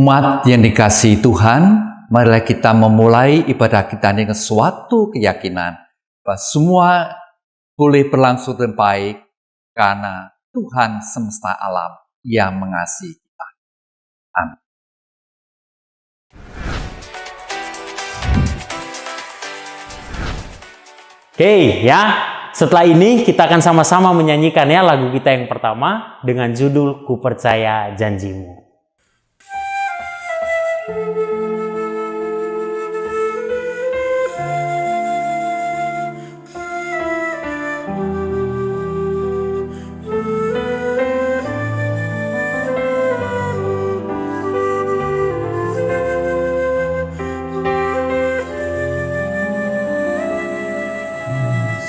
Umat yang dikasihi Tuhan, marilah kita memulai ibadah kita dengan suatu keyakinan bahwa semua boleh berlangsung dengan baik karena Tuhan semesta alam yang mengasihi kita. Amin. Oke ya, setelah ini kita akan sama-sama menyanyikan ya lagu kita yang pertama dengan judul Ku Percaya Janjimu.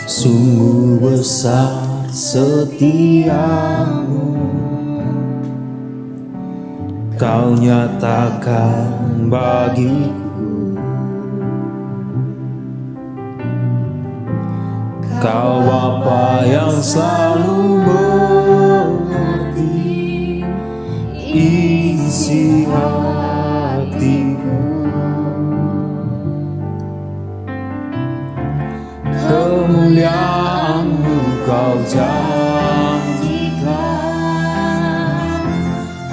Sungguh besar setiamu, Kau nyatakan bagiku. Kau Bapa yang selalu mengerti isi hatiku. Kemuliaan-Mu Kau janjikan,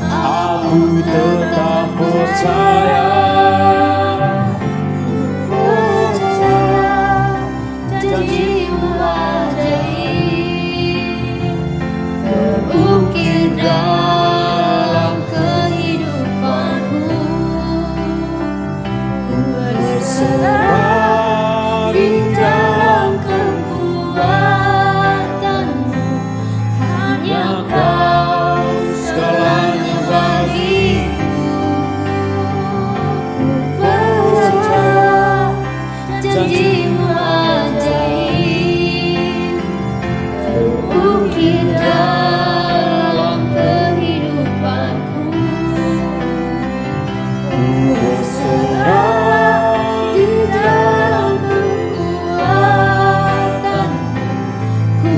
aku tetap percaya. Janji-Mu ajaib terukir dalam kehidupanku. Ku berserah di dalam kekuatan-Mu, hanya Kau segalanya bagiku. Ku percaya janji-Mu ajaib terukir dalam kehidupanku. Ku berserah di dalam kekuatan-Mu, ku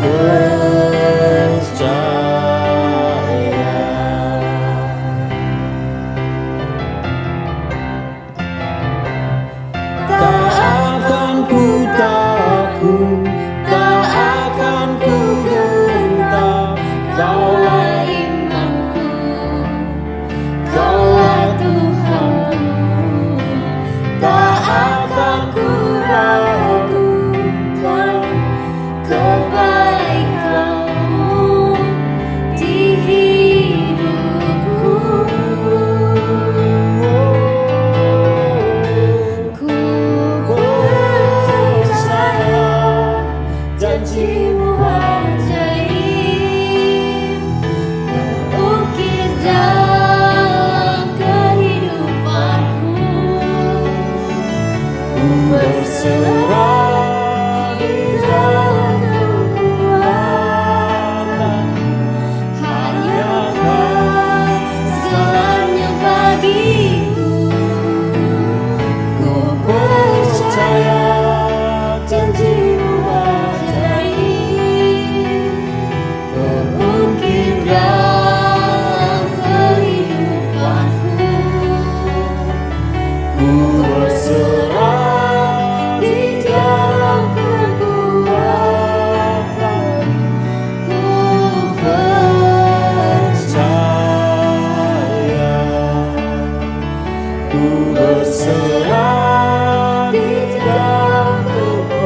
percaya. Tak akan ku takut, tak akan ku gentar. Kaulah imanku, Kaulah Tuhanku. Tak akan ku ragukan kebaikan-Mu di hidupku. Ku percaya janji-Mu ajaib terukir dalam kehidupanku. Ku berserah di dalam kekuatan-Mu, hanya Kau segalanya bagiku. Ku percaya janji-Mu ajaib terukir dalam kehidupanku. Ku berserah di dalam kekuatan-Mu, ku percaya. Ku berserah di dalam kekuatan-Mu,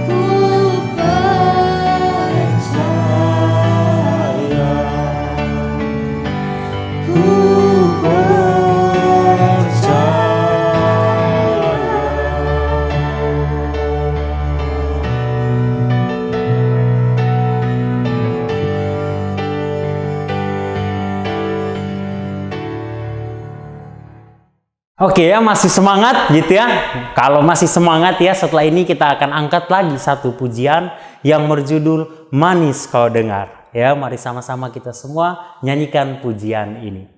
ku percaya. Ku Oke ya, masih semangat gitu ya. Kalau masih semangat ya, setelah ini kita akan angkat lagi satu pujian yang berjudul Manis Kau Dengar. Ya, mari sama-sama kita semua nyanyikan pujian ini.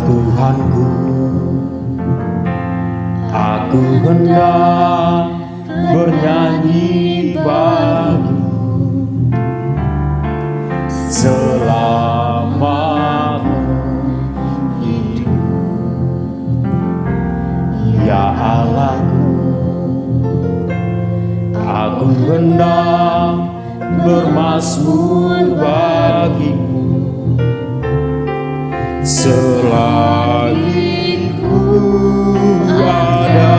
Tuhanku, aku hendak bernyanyi bagimu selama hidup. Ya Allahku, aku hendak bermazmur bagimu selagi ku ada.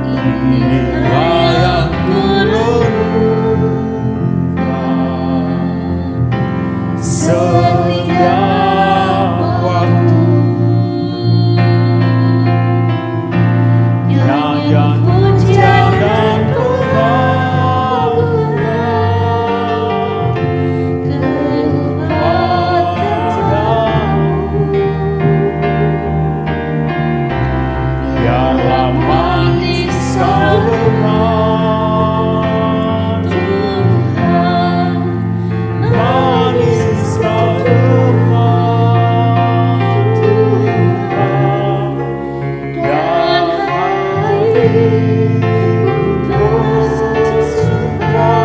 Inilah yang kurenungkan setiap waktu. Nyanyian pujian dan biarlah manis kau dengar, manis kau dengar, dan hatiku bersuka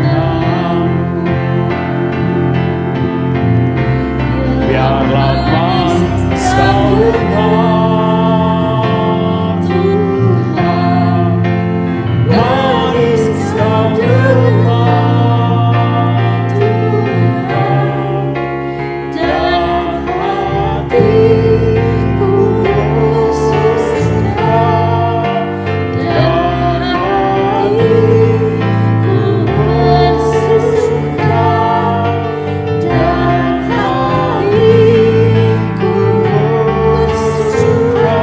padamu. Biarlah manis kau dengar, manis kau dengar, dan hatiku bersuka, dan hatiku bersuka, dan hatiku bersuka.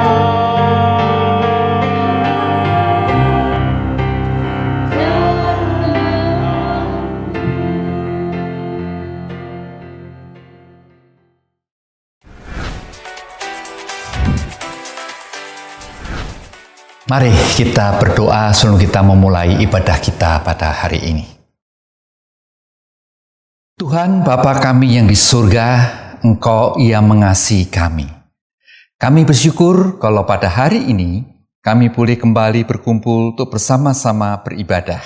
Mari kita berdoa sebelum kita memulai ibadah kita pada hari ini. Tuhan Bapa kami yang di surga, Engkau yang mengasihi kami. Kami bersyukur kalau pada hari ini kami boleh kembali berkumpul untuk bersama-sama beribadah.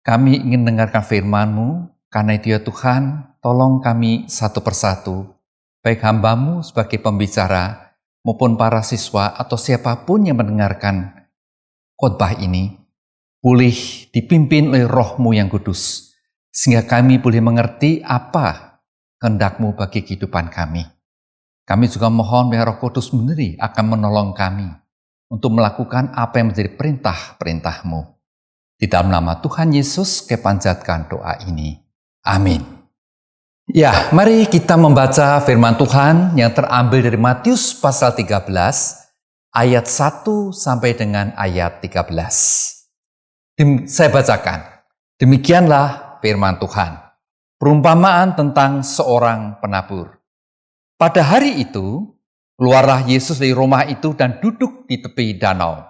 Kami ingin mendengarkan firman-Mu, karena itu ya Tuhan, tolong kami satu persatu, baik hamba-Mu sebagai pembicara, maupun para siswa atau siapapun yang mendengarkan khotbah ini, boleh dipimpin oleh Roh-Mu yang kudus, sehingga kami boleh mengerti apa kehendak-Mu bagi kehidupan kami. Kami juga mohon biar Roh Kudus sendiri akan menolong kami untuk melakukan apa yang menjadi perintah-perintah-Mu. Di dalam nama Tuhan Yesus, kami panjatkan doa ini. Amin. Ya, mari kita membaca firman Tuhan yang terambil dari Matius pasal 13, ayat 1 sampai dengan ayat 13. Saya bacakan. Demikianlah firman Tuhan. Perumpamaan tentang seorang penabur. Pada hari itu, keluarlah Yesus dari rumah itu dan duduk di tepi danau.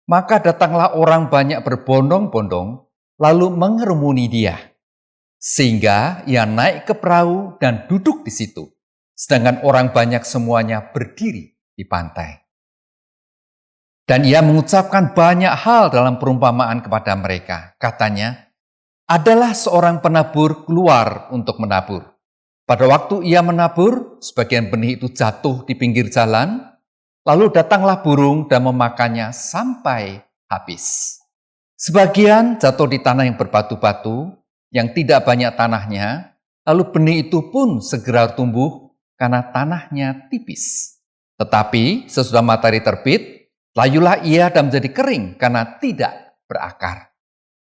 Maka datanglah orang banyak berbondong-bondong, lalu mengerumuni dia. Sehingga ia naik ke perahu dan duduk di situ, sedangkan orang banyak semuanya berdiri di pantai. Dan ia mengucapkan banyak hal dalam perumpamaan kepada mereka. Katanya, adalah seorang penabur keluar untuk menabur. Pada waktu ia menabur, sebagian benih itu jatuh di pinggir jalan, lalu datanglah burung dan memakannya sampai habis. Sebagian jatuh di tanah yang berbatu-batu, yang tidak banyak tanahnya, lalu benih itu pun segera tumbuh karena tanahnya tipis. Tetapi sesudah matahari terbit, layulah ia dan menjadi kering karena tidak berakar.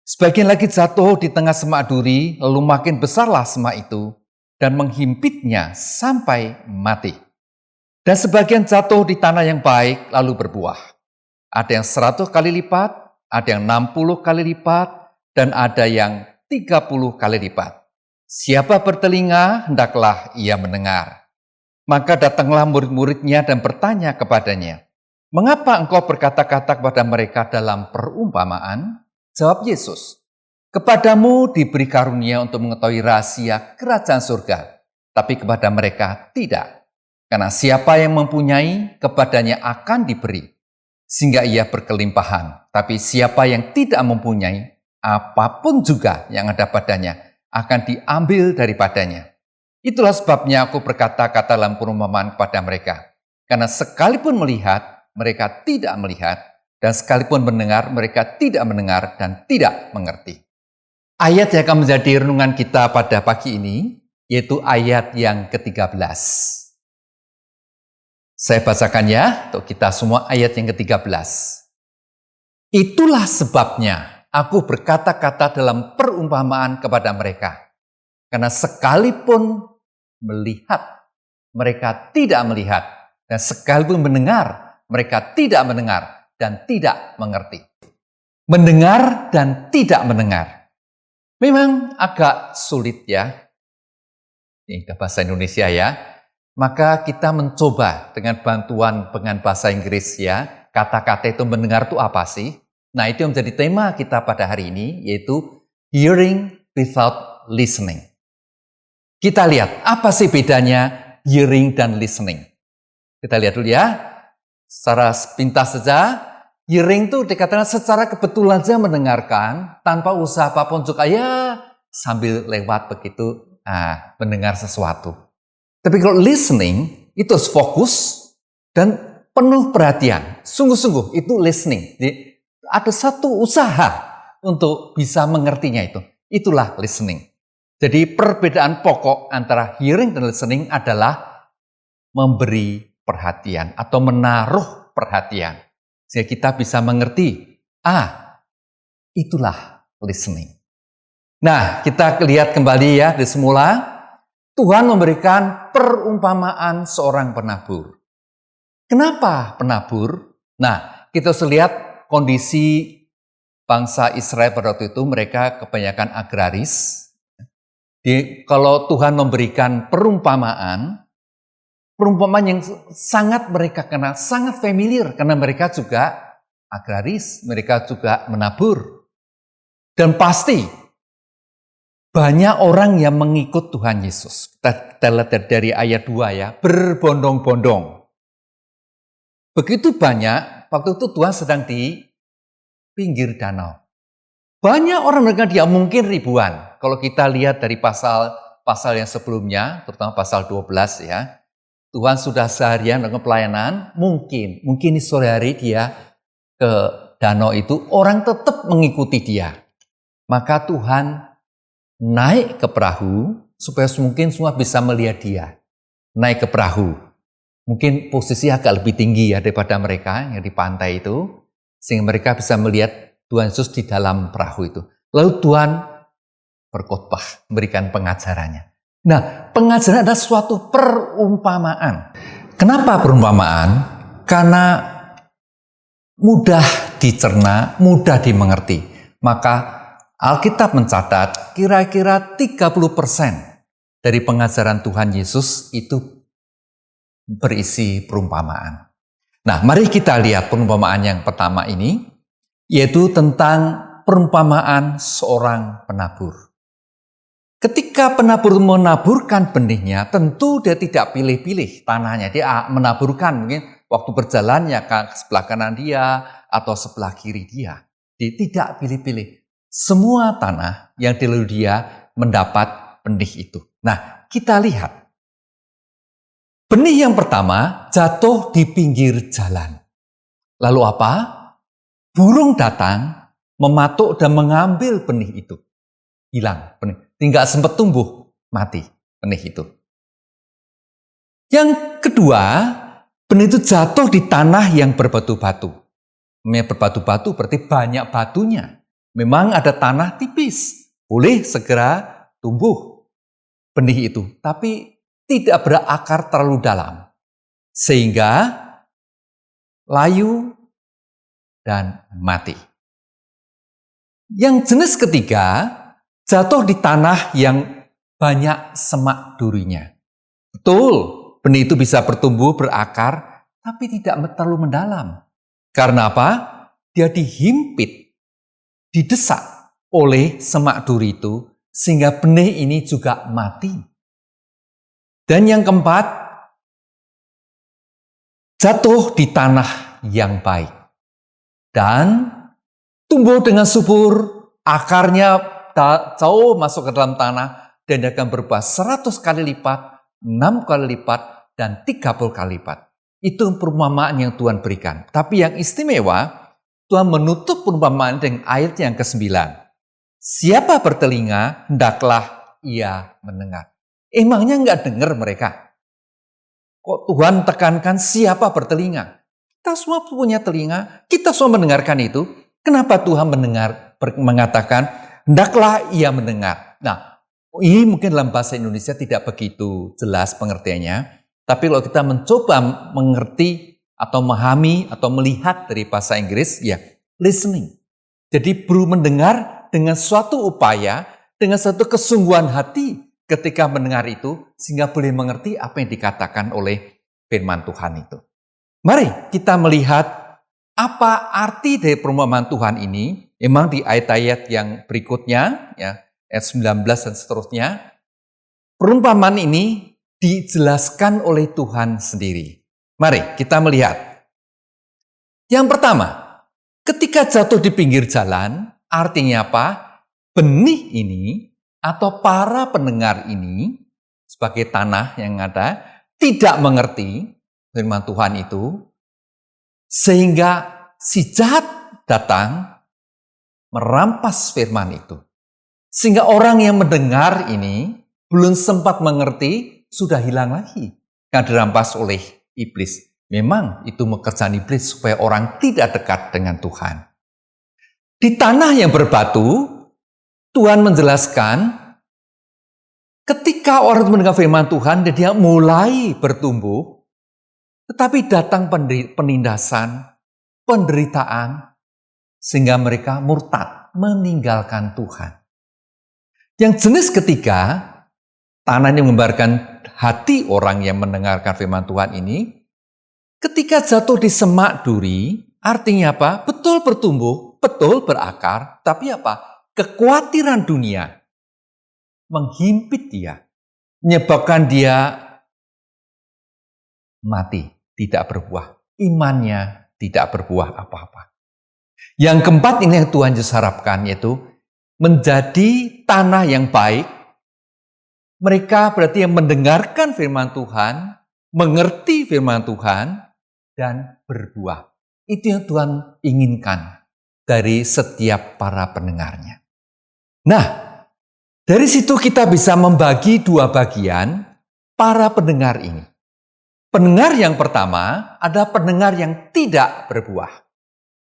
Sebagian lagi jatuh di tengah semak duri, lalu makin besarlah semak itu dan menghimpitnya sampai mati. Dan sebagian jatuh di tanah yang baik lalu berbuah. Ada yang 100 kali lipat, ada yang 60 kali lipat, dan ada yang 30 kali lipat. Siapa bertelinga, hendaklah ia mendengar. Maka datanglah murid-muridnya dan bertanya kepadanya, mengapa engkau berkata-kata kepada mereka dalam perumpamaan? Jawab Yesus, Kepadamu diberi karunia untuk mengetahui rahasia kerajaan surga, tapi kepada mereka tidak. Karena siapa yang mempunyai, kepadanya akan diberi, sehingga ia berkelimpahan. Tapi siapa yang tidak mempunyai, apapun juga yang ada padanya akan diambil daripadanya. Itulah sebabnya aku berkata-kata dalam perumpamaan kepada mereka. Karena sekalipun melihat, mereka tidak melihat, dan sekalipun mendengar, mereka tidak mendengar dan tidak mengerti. Ayat yang akan menjadi renungan kita pada pagi ini, yaitu ayat yang ke-13. Saya bacakan ya, untuk kita semua ayat yang ke-13. Itulah sebabnya aku berkata-kata dalam perumpamaan kepada mereka. Karena sekalipun melihat, mereka tidak melihat. Dan sekalipun mendengar, mereka tidak mendengar dan tidak mengerti. Mendengar dan tidak mendengar. Memang agak sulit ya. Ini bahasa Indonesia ya. Maka kita mencoba dengan bantuan dengan bahasa Inggris ya. Kata-kata itu mendengar itu apa sih? Nah, itu yang menjadi tema kita pada hari ini, yaitu hearing without listening. Kita lihat, apa sih bedanya hearing dan listening? Kita lihat dulu ya. Secara sepintas saja, hearing itu dikatakan secara kebetulan saja mendengarkan, tanpa usaha apapun juga ya sambil lewat begitu, mendengar sesuatu. Tapi kalau listening, itu harus fokus dan penuh perhatian. Sungguh-sungguh itu listening. Jadi, ada satu usaha untuk bisa mengertinya itu. Itulah listening. Jadi perbedaan pokok antara hearing dan listening adalah memberi perhatian atau menaruh perhatian. Sehingga kita bisa mengerti, itulah listening. Nah, kita lihat kembali ya, dari semula, Tuhan memberikan perumpamaan seorang penabur. Kenapa penabur? Nah, kita harus lihat kondisi bangsa Israel pada waktu itu, mereka kebanyakan agraris. Jadi, kalau Tuhan memberikan perumpamaan yang sangat mereka kenal, sangat familiar, karena mereka juga agraris, mereka juga menabur. Dan pasti banyak orang yang mengikut Tuhan Yesus. Kita lihat dari ayat 2 ya, berbondong-bondong. Begitu banyak, waktu itu Tuhan sedang di pinggir danau. Banyak orang dengan dia, mungkin ribuan. Kalau kita lihat dari pasal yang sebelumnya, terutama pasal 12 ya, Tuhan sudah seharian dengan pelayanan, mungkin di sore hari dia ke danau itu, orang tetap mengikuti dia. Maka Tuhan naik ke perahu, supaya mungkin semua bisa melihat dia. Naik ke perahu. Mungkin posisi agak lebih tinggi ya daripada mereka yang di pantai itu, sehingga mereka bisa melihat Tuhan Yesus di dalam perahu itu. Lalu Tuhan berkhotbah, memberikan pengajarannya. Nah, pengajaran adalah suatu perumpamaan. Kenapa perumpamaan? Karena mudah dicerna, mudah dimengerti. Maka Alkitab mencatat kira-kira 30% dari pengajaran Tuhan Yesus itu berisi perumpamaan. Nah, mari kita lihat perumpamaan yang pertama ini, yaitu tentang perumpamaan seorang penabur. Ketika penabur menaburkan benihnya, tentu dia tidak pilih-pilih tanahnya. Dia menaburkan mungkin waktu berjalan ya ke sebelah kanan dia atau sebelah kiri dia. Dia tidak pilih-pilih. Semua tanah yang dilalui dia mendapat benih itu. Nah, kita lihat. Benih yang pertama jatuh di pinggir jalan. Lalu apa? Burung datang, mematuk dan mengambil benih itu. Hilang benih. Tinggal sempat tumbuh, mati benih itu. Yang kedua, benih itu jatuh di tanah yang berbatu-batu. Berbatu-batu berarti banyak batunya. Memang ada tanah tipis, boleh segera tumbuh benih itu. Tapi tidak berakar terlalu dalam. Sehingga layu dan mati. Yang jenis ketiga, jatuh di tanah yang banyak semak durinya. Betul, benih itu bisa bertumbuh, berakar, tapi tidak terlalu mendalam. Karena apa? Dia dihimpit, didesak oleh semak duri itu, sehingga benih ini juga mati. Dan yang keempat, jatuh di tanah yang baik. Dan tumbuh dengan subur, akarnya jauh masuk ke dalam tanah, dan dia akan berbuah 100 kali lipat, 6 kali lipat, dan 30 kali lipat. Itu perumpamaan yang Tuhan berikan. Tapi yang istimewa, Tuhan menutup perumpamaan dengan ayat yang ke-9. Siapa bertelinga, hendaklah ia mendengar. Emangnya nggak dengar mereka? Kok Tuhan tekankan siapa bertelinga? Kita semua punya telinga, kita semua mendengarkan itu. Kenapa Tuhan mengatakan, hendaklah ia mendengar? Nah, ini mungkin dalam bahasa Indonesia tidak begitu jelas pengertiannya. Tapi kalau kita mencoba mengerti atau memahami atau melihat dari bahasa Inggris, ya listening. Jadi mendengar dengan suatu upaya, dengan suatu kesungguhan hati ketika mendengar itu, sehingga boleh mengerti apa yang dikatakan oleh firman Tuhan itu. Mari kita melihat apa arti dari perumpamaan Tuhan ini. Memang di ayat-ayat yang berikutnya, ya, ayat 19 dan seterusnya, perumpamaan ini dijelaskan oleh Tuhan sendiri. Mari kita melihat. Yang pertama, ketika jatuh di pinggir jalan, artinya apa? Benih ini atau para pendengar ini sebagai tanah yang ada tidak mengerti firman Tuhan itu, sehingga si jahat datang merampas firman itu. Sehingga orang yang mendengar ini belum sempat mengerti, sudah hilang lagi. Yang dirampas oleh iblis. Memang itu pekerjaan iblis supaya orang tidak dekat dengan Tuhan. Di tanah yang berbatu, Tuhan menjelaskan ketika orang mendengar firman Tuhan, dia mulai bertumbuh, tetapi datang penindasan, penderitaan, sehingga mereka murtad, meninggalkan Tuhan. Yang jenis ketiga, tanah yang menggambarkan hati orang yang mendengarkan firman Tuhan ini, ketika jatuh di semak duri, artinya apa? Betul bertumbuh, betul berakar, tapi apa? Kekhawatiran dunia menghimpit dia, menyebabkan dia mati, tidak berbuah. Imannya tidak berbuah apa-apa. Yang keempat ini yang Tuhan Yesus harapkan, yaitu menjadi tanah yang baik. Mereka berarti yang mendengarkan firman Tuhan, mengerti firman Tuhan, dan berbuah. Itu yang Tuhan inginkan dari setiap para pendengarnya. Nah, dari situ kita bisa membagi dua bagian para pendengar ini. Pendengar yang pertama ada pendengar yang tidak berbuah.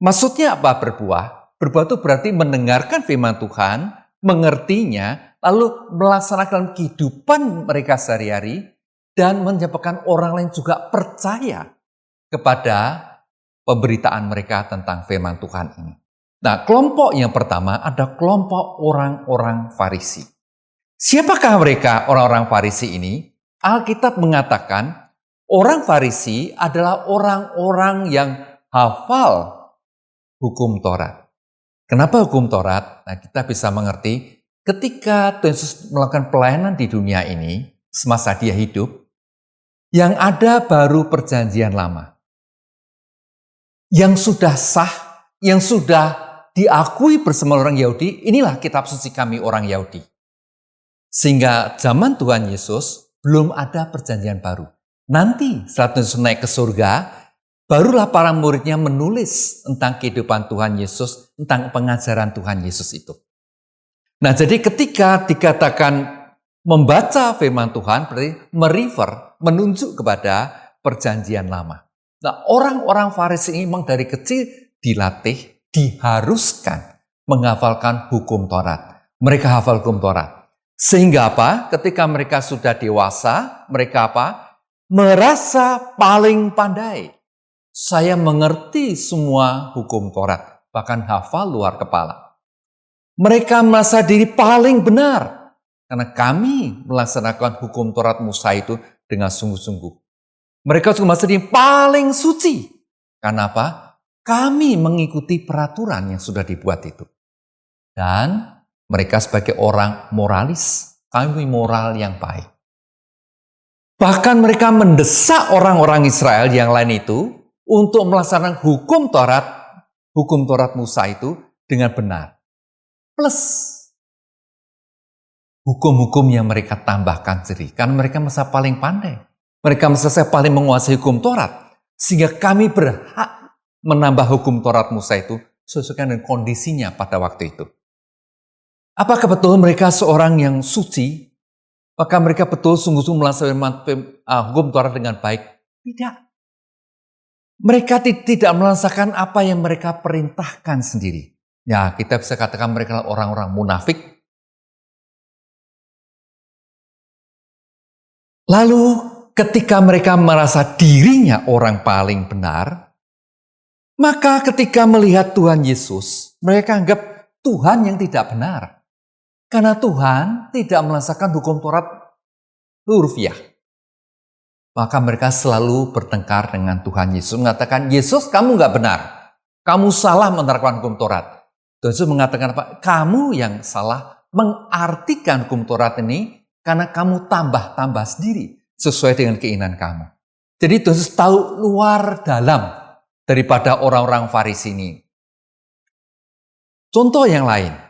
Maksudnya apa berbuah? Berbuah itu berarti mendengarkan firman Tuhan, mengertinya, lalu melaksanakan kehidupan mereka sehari-hari, dan menyebabkan orang lain juga percaya kepada pemberitaan mereka tentang firman Tuhan ini. Nah, kelompok yang pertama ada kelompok orang-orang Farisi. Siapakah mereka orang-orang Farisi ini? Alkitab mengatakan orang Farisi adalah orang-orang yang hafal hukum Taurat. Kenapa hukum Taurat? Nah, kita bisa mengerti ketika Tuhan Yesus melakukan pelayanan di dunia ini, semasa dia hidup, yang ada baru perjanjian lama. Yang sudah sah, yang sudah diakui bersama orang Yahudi, inilah kitab suci kami orang Yahudi. Sehingga zaman Tuhan Yesus belum ada perjanjian baru. Nanti setelah Tuhan Yesus naik ke surga, barulah para muridnya menulis tentang kehidupan Tuhan Yesus, tentang pengajaran Tuhan Yesus itu. Nah, jadi ketika dikatakan membaca firman Tuhan, berarti menunjuk kepada perjanjian lama. Nah, orang-orang Farisi ini memang dari kecil dilatih, diharuskan menghafalkan hukum Taurat. Mereka hafal hukum Taurat. Sehingga apa? Ketika mereka sudah dewasa, mereka apa? Merasa paling pandai. Saya mengerti semua hukum Taurat, bahkan hafal luar kepala. Mereka merasa diri paling benar, karena kami melaksanakan hukum Taurat Musa itu dengan sungguh-sungguh. Mereka juga merasa diri paling suci. Karena apa? Kami mengikuti peraturan yang sudah dibuat itu. Dan mereka sebagai orang moralis, kami moral yang baik. Bahkan mereka mendesak orang-orang Israel yang lain itu untuk melaksanakan hukum Taurat Musa itu dengan benar. Plus hukum-hukum yang mereka tambahkan sendiri. Karena mereka merasa paling pandai. Mereka merasa paling menguasai hukum Taurat. Sehingga kami berhak menambah hukum Taurat Musa itu sesuai dengan kondisinya pada waktu itu. Apakah betul mereka seorang yang suci? Apakah mereka betul sungguh-sungguh melaksanakan hukum Taurat dengan baik? Tidak. Mereka tidak melaksanakan apa yang mereka perintahkan sendiri. Ya, kita bisa katakan mereka orang-orang munafik. Lalu ketika mereka merasa dirinya orang paling benar, maka ketika melihat Tuhan Yesus, mereka anggap Tuhan yang tidak benar. Karena Tuhan tidak melaksanakan hukum Taurat hurfiah. Maka mereka selalu bertengkar dengan Tuhan Yesus. Mengatakan, Yesus kamu nggak benar. Kamu salah menerapkan hukum Taurat. Tuhan Yesus mengatakan apa? Kamu yang salah mengartikan hukum Taurat ini karena kamu tambah-tambah sendiri sesuai dengan keinginan kamu. Jadi Tuhan Yesus tahu luar dalam daripada orang-orang Farisi ini. Contoh yang lain.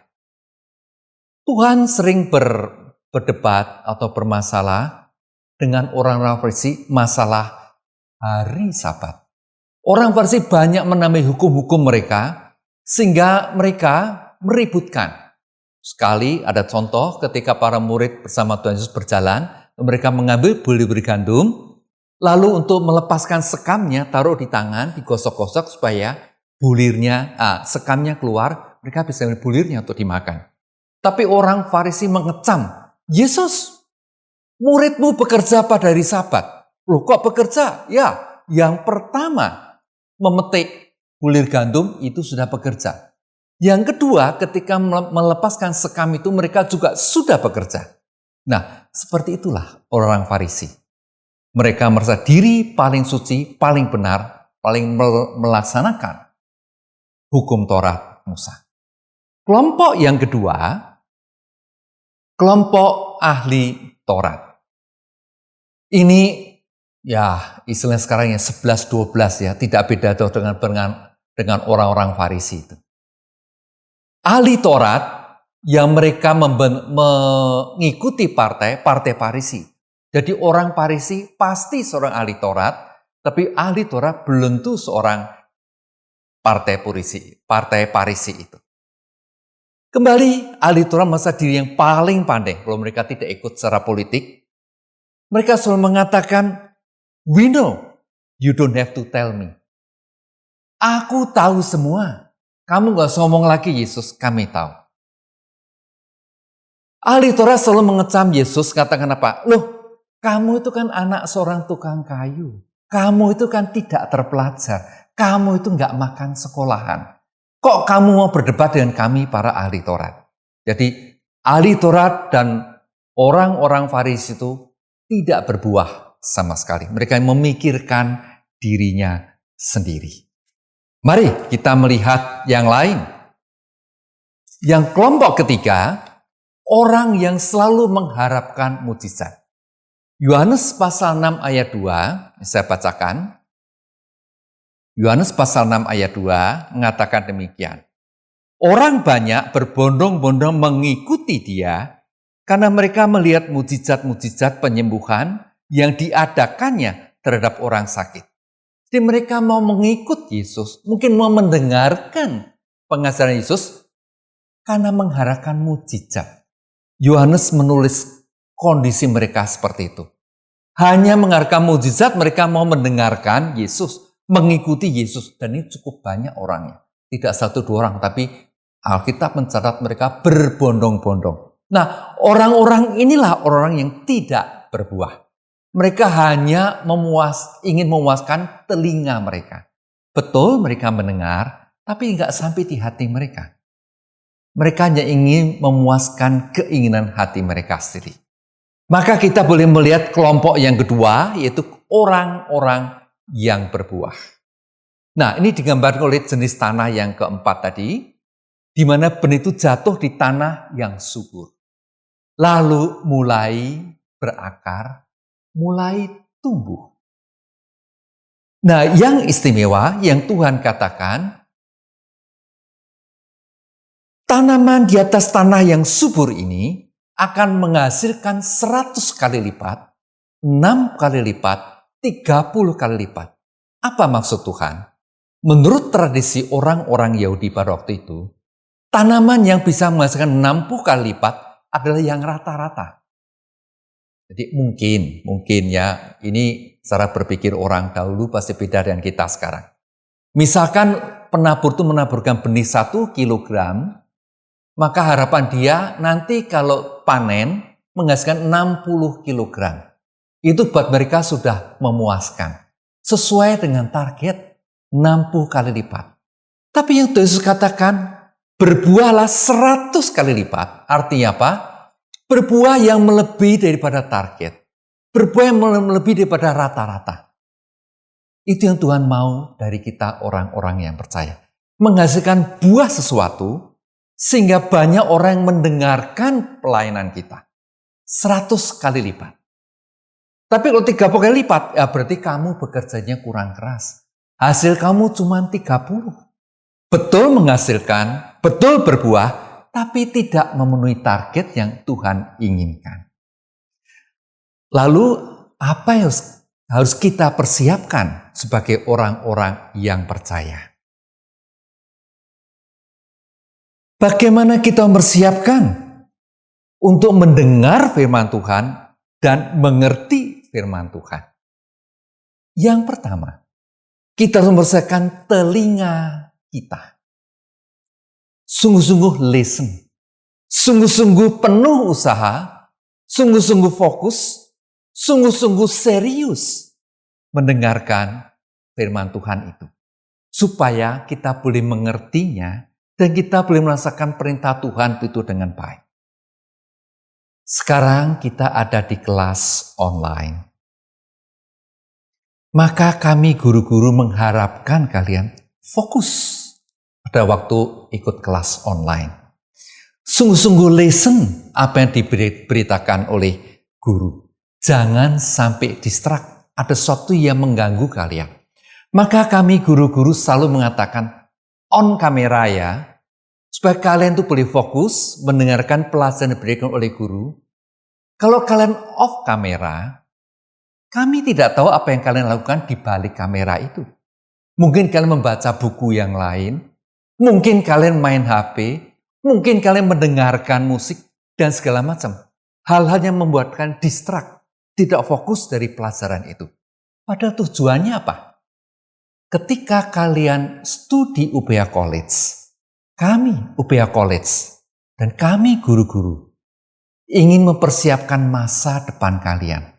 Tuhan sering berdebat atau bermasalah dengan orang-orang Farisi masalah hari Sabat. Orang Farisi banyak menamai hukum-hukum mereka sehingga mereka meributkan. Sekali ada contoh ketika para murid bersama Tuhan Yesus berjalan, mereka mengambil buli-buli gandum, lalu untuk melepaskan sekamnya taruh di tangan, digosok-gosok supaya sekamnya keluar, mereka bisa ambil bulirnya untuk dimakan. Tapi orang Farisi mengecam, Yesus, muridmu bekerja pada hari Sabat. Loh kok bekerja? Ya, yang pertama memetik bulir gandum itu sudah bekerja. Yang kedua ketika melepaskan sekam itu mereka juga sudah bekerja. Nah, seperti itulah orang Farisi. Mereka merasa diri paling suci, paling benar, paling melaksanakan hukum Taurat Musa. Kelompok yang kedua, kelompok ahli Taurat. Ini ya istilahnya sekarang ya 11-12 ya, tidak beda dengan orang-orang Farisi itu. Ahli Taurat yang mereka mengikuti partai Farisi. Jadi orang Farisi pasti seorang ahli Taurat, tapi ahli Taurat belum tentu seorang partai Farisi itu. Kembali, ahli Taurat merasa diri yang paling pandai. Kalau mereka tidak ikut secara politik, mereka selalu mengatakan, we know, you don't have to tell me. Aku tahu semua. Kamu gak usah ngomong lagi Yesus, kami tahu. Ahli Taurat selalu mengecam Yesus, katakan apa? Loh, kamu itu kan anak seorang tukang kayu. Kamu itu kan tidak terpelajar. Kamu itu gak makan sekolahan. Kok kamu mau berdebat dengan kami para ahli Taurat? Jadi ahli Taurat dan orang-orang Farisi itu tidak berbuah sama sekali. Mereka memikirkan dirinya sendiri. Mari kita melihat yang lain. Yang kelompok ketiga, orang yang selalu mengharapkan mukjizat. Yohanes pasal 6 ayat 2, saya bacakan. Yohanes pasal 6 ayat 2 mengatakan demikian. Orang banyak berbondong-bondong mengikuti dia karena mereka melihat mukjizat-mukjizat penyembuhan yang diadakannya terhadap orang sakit. Jadi mereka mau mengikut Yesus, mungkin mau mendengarkan pengajaran Yesus karena mengharapkan mukjizat. Yohanes menulis kondisi mereka seperti itu. Hanya mengharapkan mukjizat, mereka mau mendengarkan Yesus, mengikuti Yesus, dan ini cukup banyak orangnya. Tidak 1-2 orang, tapi Alkitab mencatat mereka berbondong-bondong. Nah, orang-orang inilah orang yang tidak berbuah. Mereka hanya ingin memuaskan telinga mereka. Betul mereka mendengar, tapi nggak sampai di hati mereka. Mereka hanya ingin memuaskan keinginan hati mereka sendiri. Maka kita boleh melihat kelompok yang kedua, yaitu orang-orang yang berbuah. Nah, ini digambarkan oleh jenis tanah yang keempat tadi. di mana benih itu jatuh di tanah yang subur. Lalu mulai berakar, mulai tumbuh. Nah, yang istimewa yang Tuhan katakan, tanaman di atas tanah yang subur ini akan menghasilkan 100 kali lipat, 6 kali lipat, 30 kali lipat. Apa maksud Tuhan? Menurut tradisi orang-orang Yahudi pada waktu itu, tanaman yang bisa menghasilkan 60 kali lipat adalah yang rata-rata. Jadi mungkin ya, ini cara berpikir orang dahulu pasti beda dengan kita sekarang. Misalkan penabur itu menaburkan benih 1 kilogram, maka harapan dia nanti kalau panen menghasilkan 60 kilogram. Itu buat mereka sudah memuaskan. Sesuai dengan target 60 kali lipat. Tapi yang Yesus katakan, berbuahlah 100 kali lipat. Artinya apa? Berbuah yang melebihi daripada target. Berbuah yang melebihi daripada rata-rata. Itu yang Tuhan mau dari kita orang-orang yang percaya. Menghasilkan buah sesuatu sehingga banyak orang yang mendengarkan pelayanan kita. 100 kali lipat. Tapi kalau 30 kali lipat, ya berarti kamu bekerjanya kurang keras. Hasil kamu cuma 30. Betul menghasilkan, betul berbuah, tapi tidak memenuhi target yang Tuhan inginkan. Lalu apa yang harus kita persiapkan sebagai orang-orang yang percaya? Bagaimana kita mempersiapkan untuk mendengar firman Tuhan dan mengerti firman Tuhan? Yang pertama, kita harus mempersiapkan telinga kita. Sungguh-sungguh listen. Sungguh-sungguh penuh usaha. Sungguh-sungguh fokus. Sungguh-sungguh serius mendengarkan firman Tuhan itu. Supaya kita boleh mengertinya dan kita boleh merasakan perintah Tuhan itu dengan baik. Sekarang kita ada di kelas online. Maka kami guru-guru mengharapkan kalian fokus pada waktu ikut kelas online. Sungguh-sungguh listen apa yang diberitakan oleh guru. Jangan sampai distract. Ada sesuatu yang mengganggu kalian. Maka kami guru-guru selalu mengatakan on kamera ya. Supaya kalian tuh boleh fokus mendengarkan pelajaran yang diberikan oleh guru. Kalau kalian off kamera, kami tidak tahu apa yang kalian lakukan di balik kamera itu. Mungkin kalian membaca buku yang lain, mungkin kalian main HP, mungkin kalian mendengarkan musik, dan segala macam. Hal-hal yang membuatkan distract, tidak fokus dari pelajaran itu. Padahal tujuannya apa? Ketika kalian studi UPH College, kami UPH College, dan kami guru-guru, ingin mempersiapkan masa depan kalian.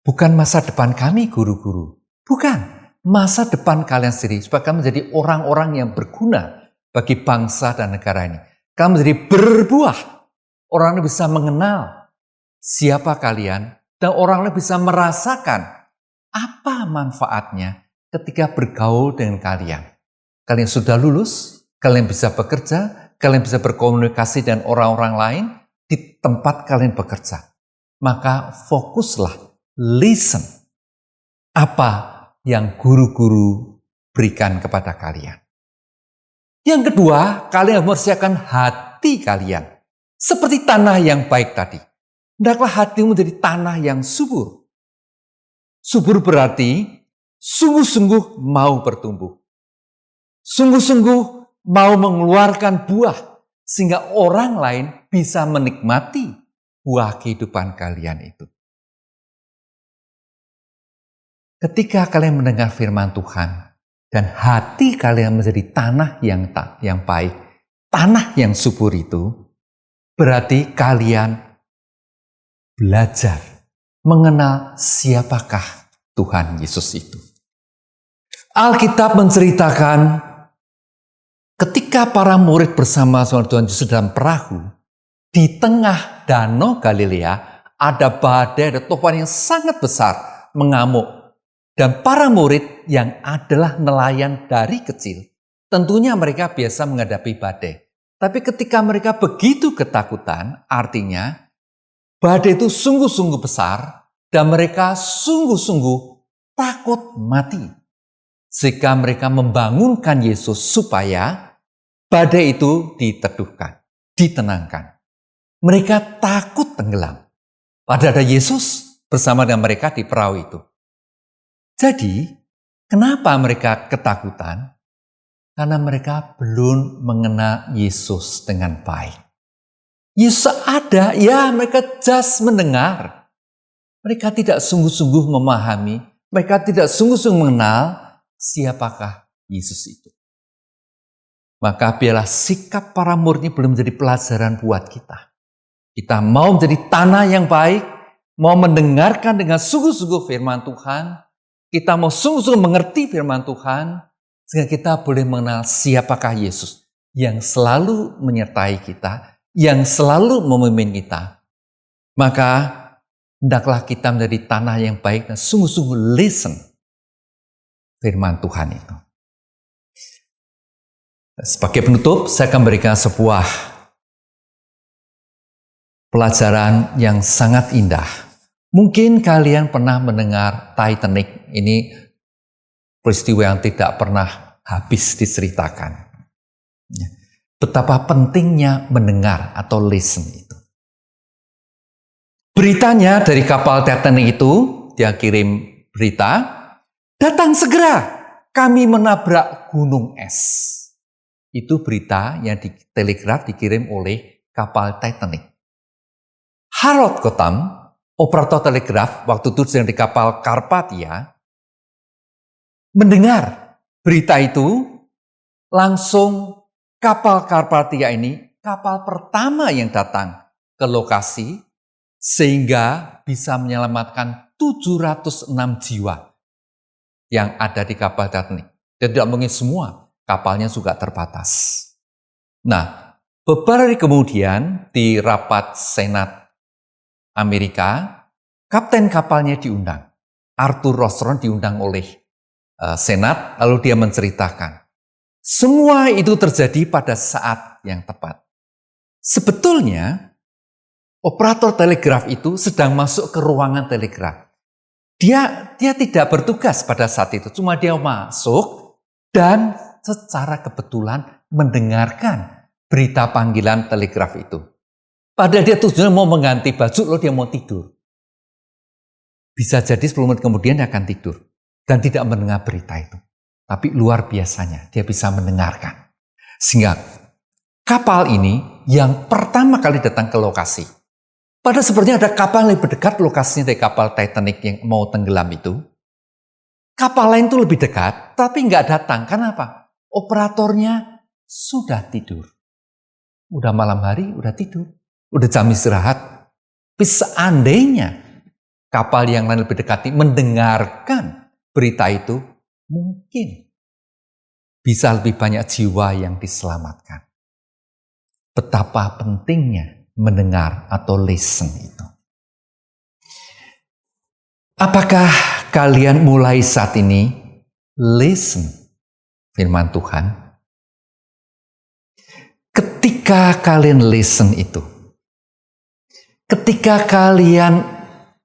Bukan masa depan kami guru-guru. Bukan. Masa depan kalian sendiri. Supaya kalian menjadi orang-orang yang berguna bagi bangsa dan negara ini. Kalian menjadi berbuah. Orang yang bisa mengenal siapa kalian. Dan orang yang bisa merasakan apa manfaatnya ketika bergaul dengan kalian. Kalian sudah lulus. Kalian bisa bekerja. Kalian bisa berkomunikasi dengan orang-orang lain di tempat kalian bekerja. Maka fokuslah. Listen, apa yang guru-guru berikan kepada kalian. Yang kedua, kalian harus mempersiapkan hati kalian. Seperti tanah yang baik tadi. Hendaklah hatimu menjadi tanah yang subur. Subur berarti sungguh-sungguh mau bertumbuh. Sungguh-sungguh mau mengeluarkan buah. Sehingga orang lain bisa menikmati buah kehidupan kalian itu. Ketika kalian mendengar firman Tuhan dan hati kalian menjadi tanah yang baik, tanah yang subur itu, berarti kalian belajar mengenal siapakah Tuhan Yesus itu. Alkitab menceritakan ketika para murid bersama Tuhan Yesus dalam perahu, di tengah danau Galilea ada badai, ada topan yang sangat besar mengamuk. Dan para murid yang adalah nelayan dari kecil, tentunya mereka biasa menghadapi badai. Tapi ketika mereka begitu ketakutan, artinya badai itu sungguh-sungguh besar dan mereka sungguh-sungguh takut mati. Sehingga mereka membangunkan Yesus supaya badai itu diteduhkan, ditenangkan. Mereka takut tenggelam. Padahal ada Yesus bersama dengan mereka di perahu itu. Jadi, kenapa mereka ketakutan? Karena mereka belum mengenal Yesus dengan baik. Yesus ada, ya mereka just mendengar. Mereka tidak sungguh-sungguh memahami, mereka tidak sungguh-sungguh mengenal siapakah Yesus itu. Maka biarlah sikap para murid ini belum menjadi pelajaran buat kita. Kita mau menjadi tanah yang baik, mau mendengarkan dengan sungguh-sungguh firman Tuhan, kita mau sungguh-sungguh mengerti firman Tuhan, sehingga kita boleh mengenal siapakah Yesus yang selalu menyertai kita, yang selalu memimpin kita. Maka hendaklah kita menjadi tanah yang baik dan sungguh-sungguh listen firman Tuhan itu. Sebagai penutup, saya akan berikan sebuah pelajaran yang sangat indah. Mungkin kalian pernah mendengar Titanic. Ini peristiwa yang tidak pernah habis diceritakan. Betapa pentingnya mendengar atau listen itu. Beritanya dari kapal Titanic itu, dia kirim berita, datang segera, kami menabrak gunung es. Itu berita yang di telegraf dikirim oleh kapal Titanic. Harold Gotham, operator telegraf waktu itu sedang di kapal Carpathia, mendengar berita itu, langsung kapal Carpathia ini kapal pertama yang datang ke lokasi sehingga bisa menyelamatkan 706 jiwa yang ada di kapal Titanic. Dan tidak mungkin semua, kapalnya juga terbatas. Nah, beberapa hari kemudian di rapat Senat Amerika, kapten kapalnya diundang. Arthur Rosron diundang oleh Senat, lalu dia menceritakan. Semua itu terjadi pada saat yang tepat. Sebetulnya, operator telegraf itu sedang masuk ke ruangan telegraf. Dia tidak bertugas pada saat itu, cuma dia masuk dan secara kebetulan mendengarkan berita panggilan telegraf itu. Padahal dia tujuannya mau mengganti baju, loh dia mau tidur. Bisa jadi 10 menit kemudian dia akan tidur dan tidak mendengar berita itu. Tapi luar biasanya dia bisa mendengarkan. Sehingga kapal ini yang pertama kali datang ke lokasi. Padahal sepertinya ada kapal yang lebih dekat lokasinya dari kapal Titanic yang mau tenggelam itu. Kapal lain itu lebih dekat, tapi nggak datang. Kenapa? Operatornya sudah tidur. Udah malam hari, udah tidur. Udah jam istirahat. Tapi seandainya kapal yang lain lebih dekat mendengarkan berita itu, mungkin bisa lebih banyak jiwa yang diselamatkan. Betapa pentingnya mendengar atau listen itu. Apakah kalian mulai saat ini listen firman Tuhan? Ketika kalian listen itu, ketika kalian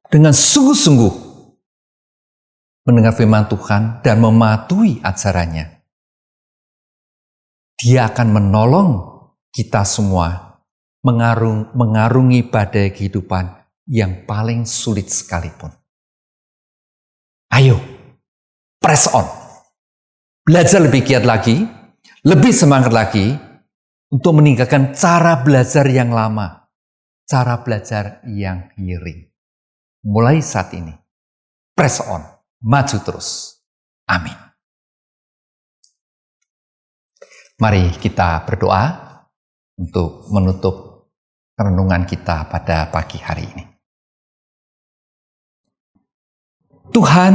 dengan sungguh-sungguh mendengar firman Tuhan dan mematuhi ajarannya, Dia akan menolong kita semua mengarungi badai kehidupan yang paling sulit sekalipun. Ayo, press on. Belajar lebih giat lagi, lebih semangat lagi untuk meninggalkan cara belajar yang lama, cara belajar yang miring. Mulai saat ini, press on, maju terus. Amin. Mari kita berdoa untuk menutup renungan kita pada pagi hari ini. Tuhan,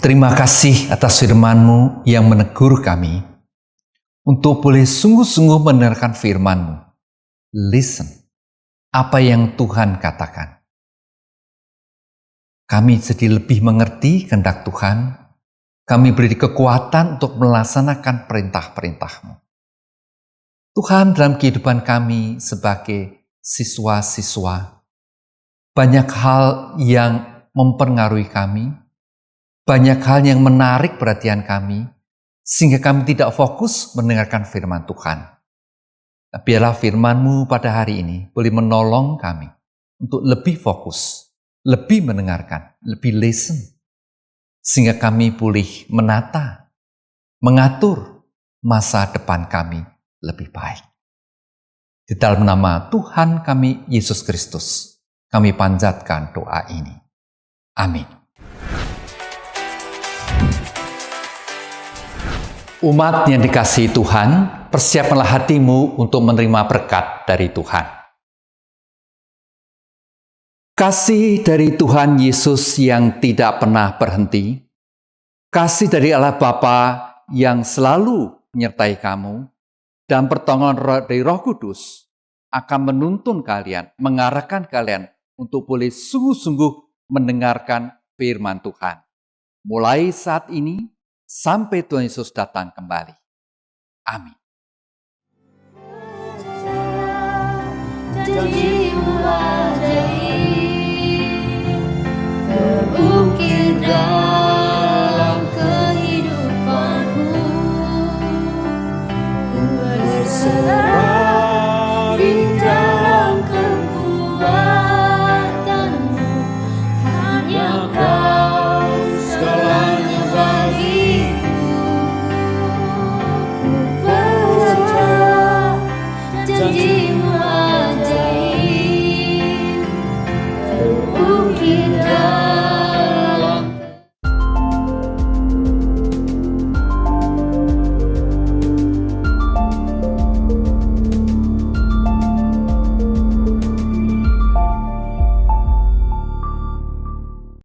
terima kasih atas firman-Mu yang menegur kami untuk boleh sungguh-sungguh mendengarkan firman-Mu. Listen, apa yang Tuhan katakan. Kami jadi lebih mengerti kehendak Tuhan. Kami beri kekuatan untuk melaksanakan perintah-perintah-Mu. Tuhan, dalam kehidupan kami sebagai siswa-siswa, banyak hal yang mempengaruhi kami, banyak hal yang menarik perhatian kami, sehingga kami tidak fokus mendengarkan firman Tuhan. Biarlah firman-Mu pada hari ini boleh menolong kami untuk lebih fokus, lebih mendengarkan, lebih listen, sehingga kami boleh menata, mengatur masa depan kami lebih baik. Di dalam nama Tuhan kami Yesus Kristus, kami panjatkan doa ini. Amin. Umat yang dikasihi Tuhan, persiapkanlah hatimu untuk menerima berkat dari Tuhan. Kasih dari Tuhan Yesus yang tidak pernah berhenti, kasih dari Allah Bapa yang selalu menyertai kamu, dan pertolongan dari Roh Kudus akan menuntun kalian, mengarahkan kalian untuk boleh sungguh-sungguh mendengarkan firman Tuhan. Mulai saat ini, sampai Tuhan Yesus datang kembali. Amin.